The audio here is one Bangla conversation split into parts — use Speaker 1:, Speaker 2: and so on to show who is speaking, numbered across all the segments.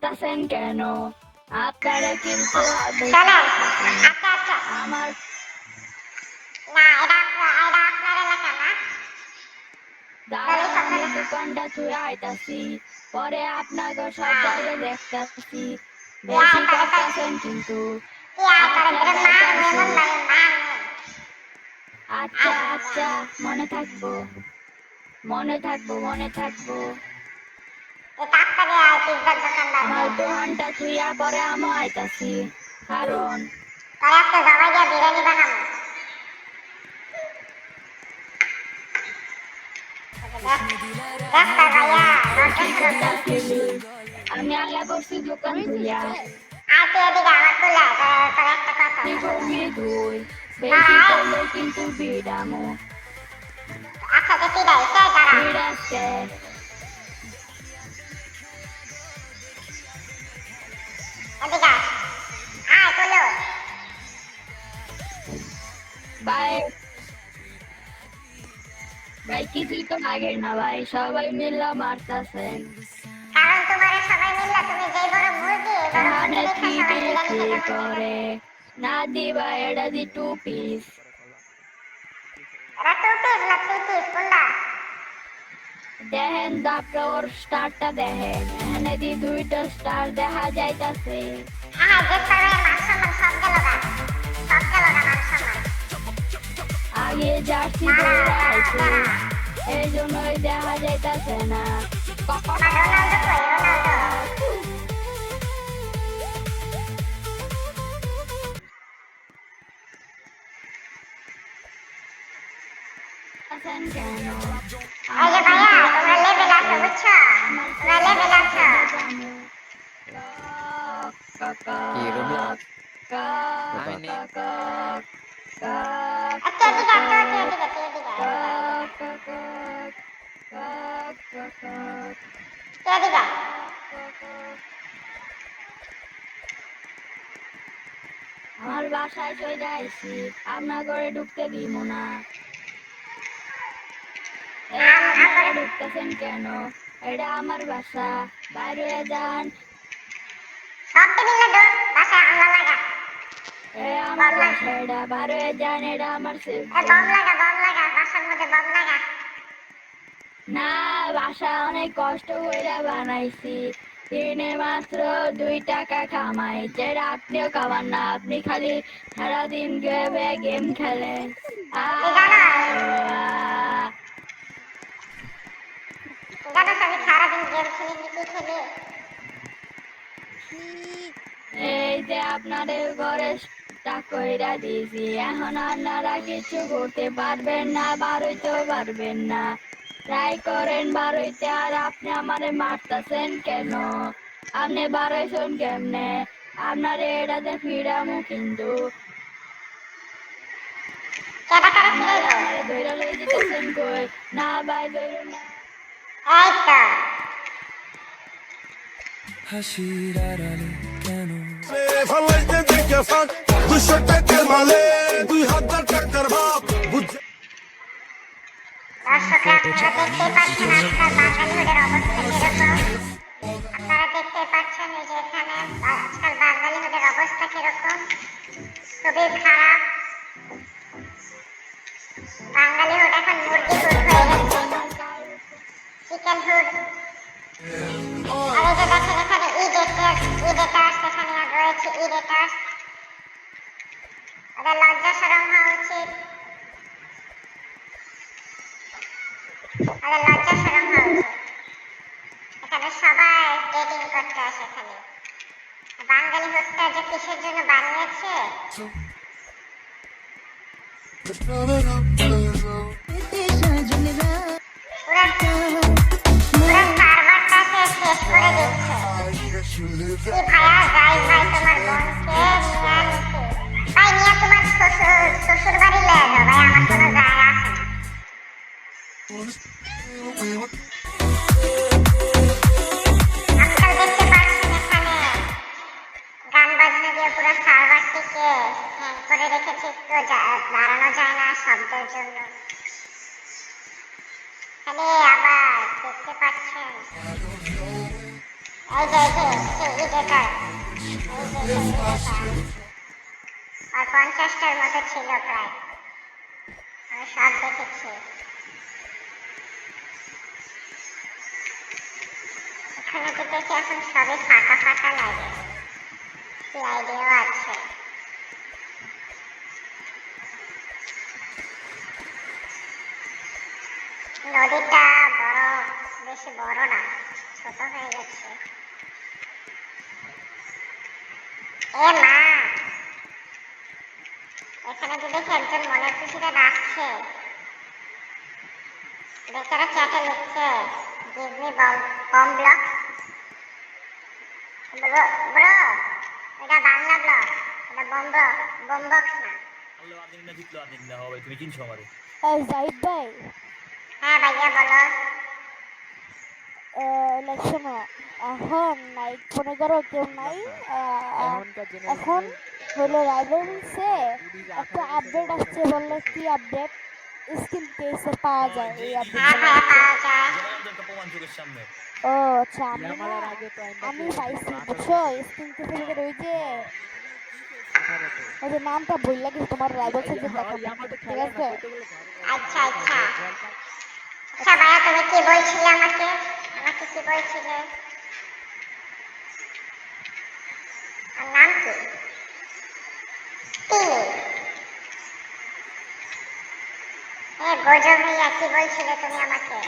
Speaker 1: করতেছেন কেন? আপনারা কিন্তু
Speaker 2: শোনেন, আচ্ছা আচ্ছা,
Speaker 1: আমার
Speaker 2: না এটা আপনার এলাকা না,
Speaker 1: দাঁড়ান,
Speaker 2: কথা
Speaker 1: আমি
Speaker 2: না।
Speaker 1: দোকানটা থুয়ে আইতাছি, পরে আপনাকে সব
Speaker 2: হ্যাঁ,
Speaker 1: জায়গায় দেখতাছি।
Speaker 2: ইয়া
Speaker 1: বেশি
Speaker 2: তাহলে তো
Speaker 1: করতেছেন কিন্তু।
Speaker 2: ইয়া তাহলে
Speaker 1: আচ্ছা
Speaker 2: ধরে মান
Speaker 1: যাইতাছি।
Speaker 2: মেমন লাগে মান।
Speaker 1: আচ্ছা
Speaker 2: আচ্ছা
Speaker 1: আচ্ছা, মনে থাকবো, মনে থাকবো, মনে থাকবো।
Speaker 2: এ তাড়াতাড়ি আয় পিজ্জার দোকানদার
Speaker 1: আমার
Speaker 2: হয়ে।
Speaker 1: দোকানটা থুইয়া পরে আমি আইতাছি, কারণ
Speaker 2: তোর একটা জবাই দিয়ে বিরিয়ানি বানাবো। দেখ দেখ তার ভাইয়া লজ্জা শরম নেই।
Speaker 1: আমি আয়া করছি দোকান থুইয়া।
Speaker 2: আয় তুই এদিকে আমার কুলে আয়, তোর একটা কথা
Speaker 1: কি
Speaker 2: আছে।
Speaker 1: করবি তুই?
Speaker 2: দাঁড়া
Speaker 1: বেশি
Speaker 2: আয়।
Speaker 1: করলে কিন্তু বিড়ামো।
Speaker 2: আচ্ছা দেখি যাই সে দাঁড়া।
Speaker 1: বিড়াচ্ছে।
Speaker 2: এদিকে আয়। আয় কুলে ওঠ।
Speaker 1: ভাই, ভাই কিছুই তো লাগে না ভাই, সবাই মিলে মারতাছেন।
Speaker 2: কারণ তোমার সবাই মিললে তুমি যেই বড় মুরগি, এই বড় মুরগি
Speaker 1: এখানে
Speaker 2: দেখা
Speaker 1: থ্রি
Speaker 2: সবাই
Speaker 1: পিস
Speaker 2: বিরিয়ানি খেতে মন চাইতেছে।
Speaker 1: করে না দিবা, এটা দি টু পিস।
Speaker 2: এটা টু পিস না থ্রি পিস কোনটা?
Speaker 1: দেখেন তো আপনি ওর স্টারটা দেখেন, এখানে দি দুইটা স্টার দেখা যাইতাছে।
Speaker 2: হ্যাঁ যে সবাই মান সম্মান সব গেল গা, সব গেল গা মান সম্মান।
Speaker 1: আগে জার্সি
Speaker 2: দাঁড়া
Speaker 1: পরে
Speaker 2: দাঁড়া
Speaker 1: আইছে,
Speaker 2: দাঁড়া।
Speaker 1: এই জন্যই দেখা যাইতাছে না।
Speaker 2: আমার রোনালদো কই রোনালদো?
Speaker 1: আছেন কেন?
Speaker 2: এই যে
Speaker 1: আমার
Speaker 2: ভাইয়া
Speaker 1: কিন্তু
Speaker 2: তোমরা
Speaker 1: রাগ
Speaker 2: লেভেল
Speaker 1: আছে,
Speaker 2: আছো বুঝছো?
Speaker 1: আমার
Speaker 2: তোমরা লেভেল আছো।
Speaker 3: কি রুমলা
Speaker 1: কাক
Speaker 3: আমি
Speaker 1: কাক কাক কাক
Speaker 2: আচ্ছা
Speaker 1: কাক
Speaker 2: এদিকে আছো, তুই এদিকে তুই এদিকে আয়, এদিকে আয়, এদিকে আয়।
Speaker 1: কাক কাক কাক কাক কাক।
Speaker 2: তুই এদিকে আয়।
Speaker 1: আমার বাসায় চলে আইছি, আপনার ঘরে ঢুকতে দিব না। আপনারা
Speaker 2: আমার
Speaker 1: ঢুকতেছেন কেন? এটা আমার বাসা, বাইরে হয়ে যান।
Speaker 2: সব মিলে দৌড় বাসায় হামলা লাগা।
Speaker 1: আমার
Speaker 2: বম লাগা।
Speaker 1: বাসা, এটা বাইরে হয়ে যান, এটা আমার সেফ
Speaker 2: এ
Speaker 1: জোন।
Speaker 2: বম লাগা বাসার মধ্যে বম লাগা।
Speaker 1: না, বাসা অনেক কষ্ট করে বানাইছি, দিনে মাত্র 2 টাকা কামাই, যেটা আপনিও কামান না, আপনি খালি সারাদিন গেম খেলেন।
Speaker 2: তুই জানোস
Speaker 1: আহ,
Speaker 2: জানোস আমি সারাদিন গেম খেলি কি খেলি?
Speaker 1: এই যে আপনাদের ঘরে কইরা দিয়েছি, এখন আপনারা কিছু করতে পারবেন না, বার হইতেও পারবেন না। ট্রাই করেন বার হইতে, আর আপনি আমারে মারতেছেন কেন? আপনি বার হইছেন কেমনে? আপনার এটাতে ফিরামু কিন্তু।
Speaker 2: কেডা কারে
Speaker 1: আপনারা
Speaker 2: ফিরাইবো?
Speaker 1: আমারে ধইরা লই যেতেছেন কই? না ভাই, ধরুন না।
Speaker 2: এই তো
Speaker 4: হাসির আড়ালে কেন ফালাইতে দেখে ফাঁক 200 টাকার মালে 2000 টাকার ভাব
Speaker 2: দর্শকরা আপনারা দেখতেই পাচ্ছেন আজকাল বাঙালি হোডের অবস্থা কিরকম। আপনারা দেখতেই পাচ্ছেন এই যে এখানে আজকাল বাঙালি হোডের অবস্থা কিরকম, খুবই খারাপ। বাঙালি হোড এখন মুরগি হুড হয়ে গেছে, চিকেন হুড। আর এই যে দেখেন এখানে ইডেটার্স এখানে রয়েছে, ইডেটার্স। ওদের লজ্জা শরম হওয়া উচিত, ওদের লজ্জা শরম হওয়া উচিত। এখানে সবাই ডেটিং করতে আসে খালি। বাঙালি হোস্টটা যে কিসের জন্য বানিয়েছে? পুরো পুরো সার্ভারটাকে শেষ করে দিচ্ছে। কি ভাইয়া যাই ভাই তোমার বোনকে নিয়ে আনছি। ভাই নিয়ে তোমার শ্বশুর বাড়ি লয়ে যাও ভাই, আমার কোনো যায় আসে না। আজকাল দেখতে পাচ্ছেন এখানে গান বাজনা দিয়ে পুরো সার্ভারটিকে হ্যাং করে রেখেছে, তো দাঁড়ানো যায় না শব্দের জন্য। খালি আবার দেখতে পাচ্ছেন এই যে ইডেটার আর 50টার মতো ছিল প্রায়, আমি সব দেখেছি। এখানে তো দেখি এখন সবই ফাঁকা ফাঁকা লাগে, লাইটেও আছে। নদীটা বড়, বেশি বড় না, ছোট হয়ে গেছে। এ মা, এখানে তো দেখি একজন মনের খুশিতে ডাকছে, বেচারা চ্যাটে লিখছে give me bomb block bro, এটা বাংলা ব্লক, এটা bomb box না।
Speaker 5: আল্লাহ আর্জেন্টিনা জিতলো, আর্জেন্টিনা হবে, তুমি চিনছো আমারে?
Speaker 6: জাহিদ ভাই,
Speaker 2: হ্যাঁ ভাইয়া বলো।
Speaker 6: শোনো, এখন নাই, মনে করো কেউ নাই, এখন হলো রাইভেলসে একটা আপডেট আসছে, বললো কি আপডেট, স্কিন পেসে পাওয়া যায় এই
Speaker 2: হ্যাঁ
Speaker 6: আপডেট।
Speaker 2: ভাইয়া পাওয়া যায়।
Speaker 5: একটা প্রমাণ চোখের সামনে।
Speaker 6: ও আচ্ছা, আমি পাইছি বুঝছো, স্কিন পেসের ওই যে নামটা বললা কি তোমার রাইভেলসে যে দেখা, ঠিক আছে?
Speaker 2: আচ্ছা আচ্ছা আচ্ছা ভাইয়া, তুমি কি বলছিলে আমাকে, আমাকে কি বলছিলে? আর নাম কি? তিনি গোজো ভাইয়া, কি বলছিলে তুমি আমাকে?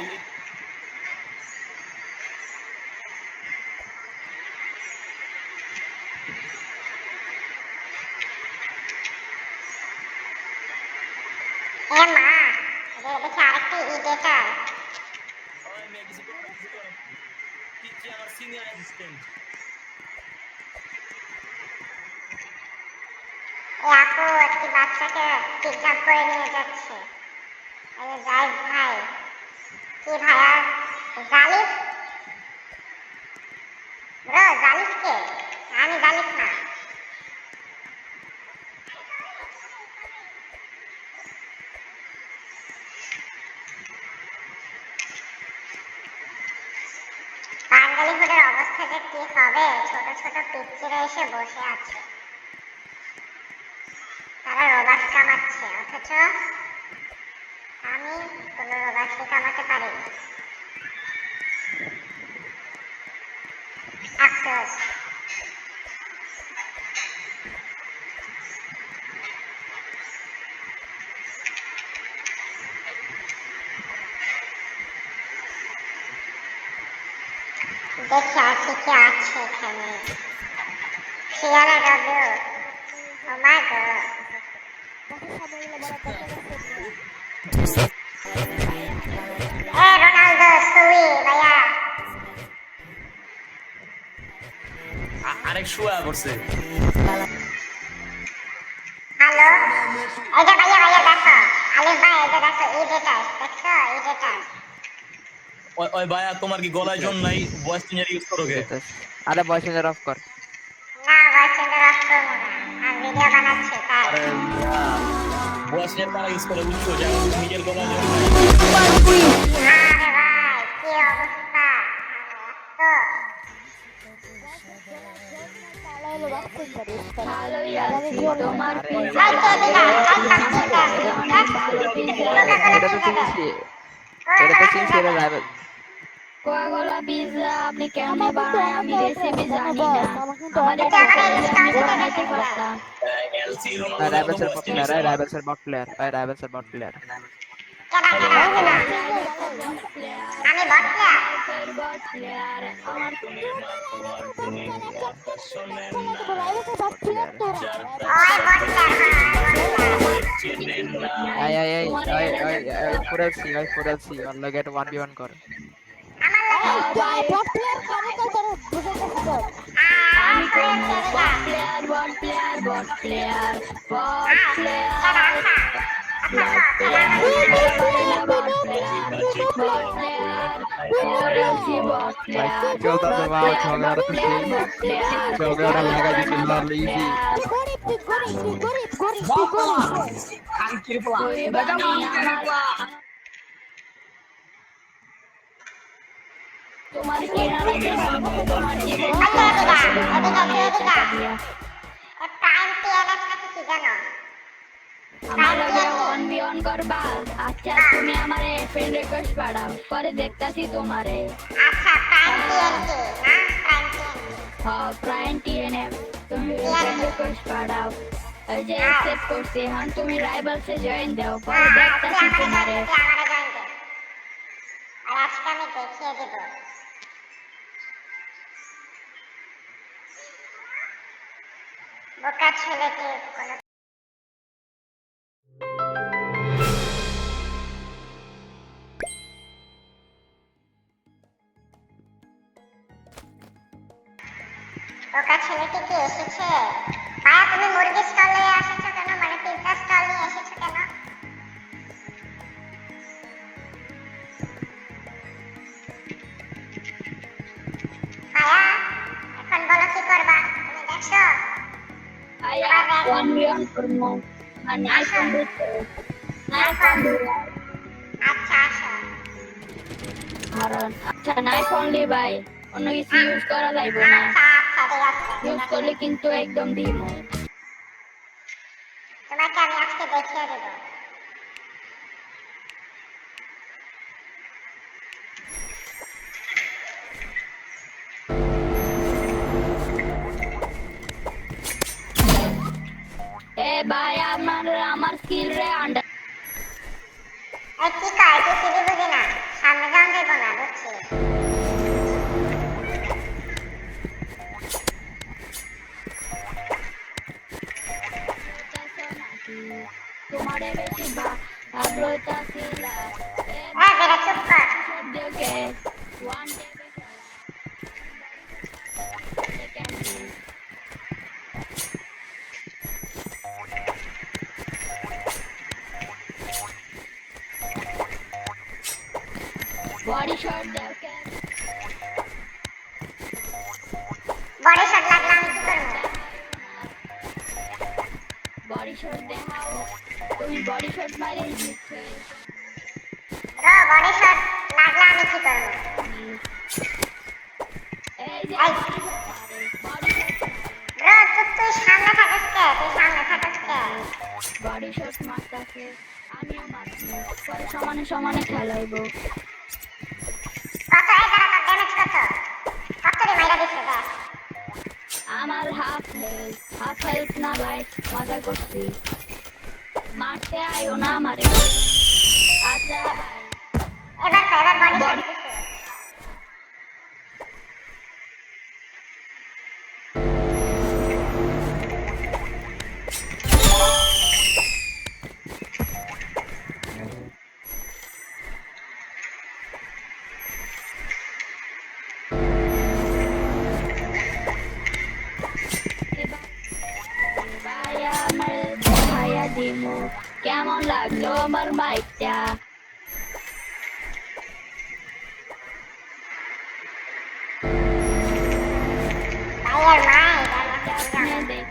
Speaker 2: এ মা, দেখি আরেকটি ইডেটার।
Speaker 5: ওই মেয়ে কিছু করো, কিছু করো। পিচ্চি আমার সিনিয়র অ্যাসিস্ট্যান্ট।
Speaker 2: এই আপু একটি বাচ্চাকে কিডন্যাপ করে নিয়ে যাচ্ছে। এই জাহিদ ভাই, কি ভাইয়া, জালিফ ব্রো, জালিফ কে? আমি জালিফ না। বাঙালি ফুডের অবস্থা যে কি হবে, ছোট ছোট পিচ্চিরা এসে বসে আছে, তারা রোবাস কামাচ্ছে, অথচ আমি কোনো রোবাসই কামাতে পারিনি। আফসোস। দেখি আর কি কি আছে এখানে। সিয়ারা ডব্লিউ, ও মাই গড। এ রোনালদো সুই ভাইয়া,
Speaker 5: আরেক শুয়া করছে।
Speaker 2: হ্যালো, এই যে ভাইয়া ভাইয়া দেখো, আলিফ ভাই এই যে দেখো ইডেটার, দেখছো ইডেটার?
Speaker 5: ওই ভাইয়া, তোমার কি গলায় জন নাই? ভয়েস চেঞ্জার ইউজ করো কে?
Speaker 3: আরে ভয়েস চেঞ্জার অফ কর।
Speaker 2: না ভয়েস চেঞ্জার অফ করবো না, আমি ভিডিও বানাচ্ছি তাই।
Speaker 5: ভয়েস চেঞ্জার তারা ইউজ করে, বুঝছো? যে নিজের গলায় জন নাই।
Speaker 2: আরে ভাই কি অবস্থা,
Speaker 1: ভালোই আছি, তোমার
Speaker 2: এই কে দিলা, এই কাচ্চিটা,
Speaker 1: অনেক ভালো পিজ্জা,
Speaker 3: এটা তো চিনছি, এটা তো চিনছি, এটা রাইভেল।
Speaker 1: কোকাকোলা পিজ্জা আপনি কেমনে বানায় আমি রেসিপি জানি না, আমার
Speaker 2: এটা
Speaker 1: একটু
Speaker 2: আমার
Speaker 1: বললে আমি
Speaker 2: ইনস্টল করে
Speaker 1: বানাইতে
Speaker 2: দিবা।
Speaker 1: পারতাম।
Speaker 5: এলসি রোনালদো তো
Speaker 3: রাইভেলসের
Speaker 5: voice
Speaker 3: বট
Speaker 5: changer
Speaker 3: প্লেয়ার,
Speaker 5: ইউজ করে।
Speaker 3: রাইভেলসের বট প্লেয়ার, রাইভেলসের বট প্লেয়ার।
Speaker 2: কেডা কেডা কেডা? আমি বট প্লেয়ার।
Speaker 1: বট প্লেয়ার আমার
Speaker 2: ওই বট
Speaker 3: আই আই আই আই আই আই ফুরালসি, আই ফুরালসি, অল্লো গেট 1v1 কর।
Speaker 2: আমার লাগে
Speaker 6: বট প্লেয়ার কানে কই করে বুঝাইতেছি তো।
Speaker 1: আমি কোন bot player, bot player, bot player, bot player, bot player, bot player, ওরেলসি বট প্লেয়ার,
Speaker 3: চলতাছে মা, ঝগড়া তো সেই
Speaker 1: বট প্লেয়ার,
Speaker 3: ঝগড়া লাগাই দিছিল না ইজি।
Speaker 6: গরিব তুই গরিব, তুই গরিব, গরিব তুই গরিব।
Speaker 1: গরিব আমি আমার তোমার কেনা লাগে বাবু, তোমার জীবন
Speaker 2: ওকে এদিকা এদিকা তুই এদিকা
Speaker 1: টাকা দিয়া।
Speaker 2: টাইম টিএনএস নাকি কি জানো
Speaker 1: আমার লগে 1v1 করবা? আচ্ছা তুমি আমারে ফ্রেন্ড রিকোয়েস্ট পাঠাও, পরে দেখতাছি তোমারে।
Speaker 2: আচ্ছা প্রাইম টিএনটি না প্রাইম টিএনটি
Speaker 1: প্রাইম টিএনএফ তুমি ফ্রেন্ড রিকোয়েস্ট পাঠাও। এই যে অ্যাকসেপ্ট করছি, এখন তুমি রাইভালসে জয়েন দাও, পরে দেখতাছি তোমারে।
Speaker 2: আমারে জয়েন দে আর আজকে আমি দেখিয়ে দেব বোকা ছেলেকে কোনো বোকা ছেলেটি কি এসেছে ভাইয়া তুমি মুরগি স্টল নিয়ে এসেছো কেন মানে পিৎজা স্টল নিয়ে এসেছো কেন ভাইয়া এখন বলো কি করবা তুমি দেখছো
Speaker 1: আয়া 1v1 করবো, আর নাই কমপ্লিট করো, নাই কমপ্লিট।
Speaker 2: আচ্ছা আসো
Speaker 1: কারণ আচ্ছা নাই অনলি ভাই, অন্য কিছু ইউজ করা যাইবো না,
Speaker 2: আচ্ছা আচ্ছা ঠিক আছে
Speaker 1: ইউজ করলে কিন্তু একদম দিমো।
Speaker 2: তোমাকে আমি আজকে দেখিয়ে দেব
Speaker 1: এ ভাই আমার স্কিল রে আন্ডার
Speaker 2: এই কি কয় তুই সিঁড়ি বুঝি না সামনে যাওয়া যাইব না বুঝছি
Speaker 1: তোমারে বেশি ভালোটা ছিল
Speaker 2: বেটা চুপ কর
Speaker 1: দেখে ওয়ান বডি শট দেখে
Speaker 2: বডি শট লাগলে আমি কি করবো
Speaker 1: বডি শট দেখাও, তুমি বডি শট মারে দিচ্ছে।
Speaker 2: বডি শট লাগলে আমি কি করবো
Speaker 1: এই যে
Speaker 2: এই
Speaker 1: বডি শট
Speaker 2: তুই সামনে থাকিস কে তুই সামনে থাকিস কে
Speaker 1: বডি শট মারতাছে, আমিও মারছি, পরে সমানে সমানে খেলাইবো।
Speaker 2: কত এই দাঁড়া তোর ড্যামেজ কত রে মাইরা দিছে দেখ
Speaker 1: আমার হাফ হেলথ না ভাই, মজা করছি, মারতে আইও না আমারে। আচ্ছা
Speaker 2: এবার বডি শট দিছে
Speaker 1: ভাই আমার দেখাইয়া দিমু কেমন লাগলো আমার মাইকটা।
Speaker 2: ভাইয়ের মাই
Speaker 1: আপনি দেখ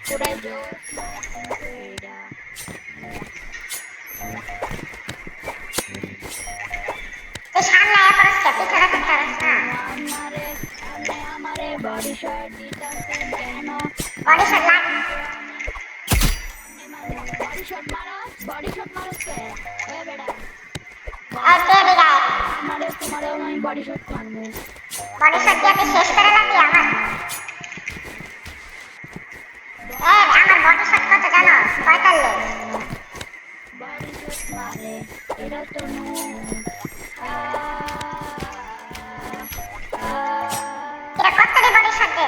Speaker 1: পুরাই জোর
Speaker 2: তুই সামনে আয়া পড়স কে পিছনে থাকতে পারিস না
Speaker 1: আমারে বডি শট দিতাছেন কেন?
Speaker 2: বডি শট লাগ
Speaker 1: বডি শট মারো কে? ওই বেটা
Speaker 2: ওকে দিগা
Speaker 1: তোমারে আমি বডি শট মারবো।
Speaker 2: বডি শট দিয়ে তুই শেষ করে লাগবি আমার আমার বডি শট কত জানো 45
Speaker 1: বডি শট মারে এটা তো নো
Speaker 2: এটা কত রে বডি শট দে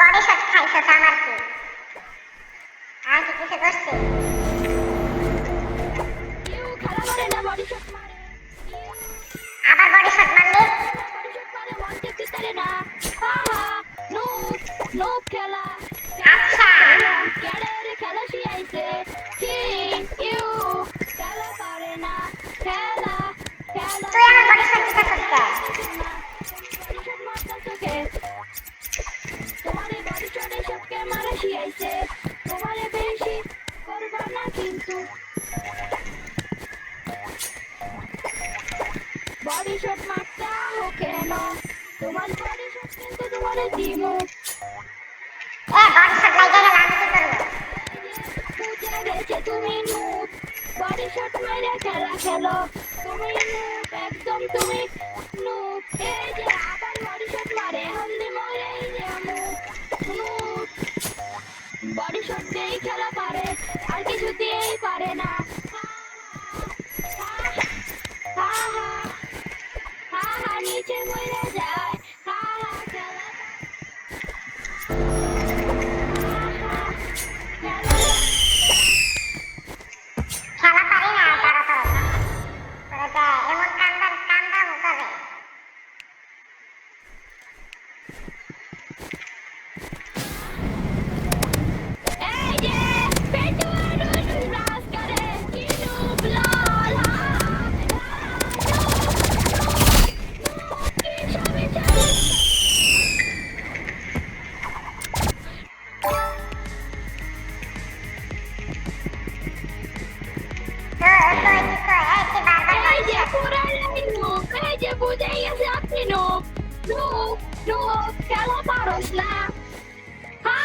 Speaker 2: বডি শট খাইছস আমার কি আর কি কিছু করছিস
Speaker 1: খেলা করে না বডি শট মারে
Speaker 2: আবার বডি শট মারলি
Speaker 1: বডি শট মারে ওয়ান টেক দিতে না নো নো খেলা
Speaker 2: আচ্ছা
Speaker 1: ক্যাডারে খেলা শিখাইছে কি ইউ খেলা পারে না খেলা খেলা জানো তোমার বডি শট কিন্তু তোমার দিমু
Speaker 2: বডি শট লাগে গেল আমি কি করব
Speaker 1: বুঝে গেছে তুমি নুট বডি শট মেরে খেলা খেলো তুমি নুট একদম তুমি নুট এই যে আবার বডি শট মারে হলদি মরে নুট বডি শট দিয়েই খেলা পারে আর কিছু দিয়েই পারে না হা হা হা হা নিচে মরে যায় হা হা খেলা
Speaker 2: খেলা পারি না তারা তো ওরা এমন কান্দাম করে
Speaker 1: এই যে পেটুয়ার রাস করে কিনু ব্লাল
Speaker 2: তো তুই বারবার
Speaker 1: এই যে পুরা নুব এই যে বুঝে গেছে আপনি নুব নুব নুব খেলা পারস না হা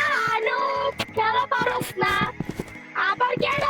Speaker 1: নুব খেলা পারস না আবার কেন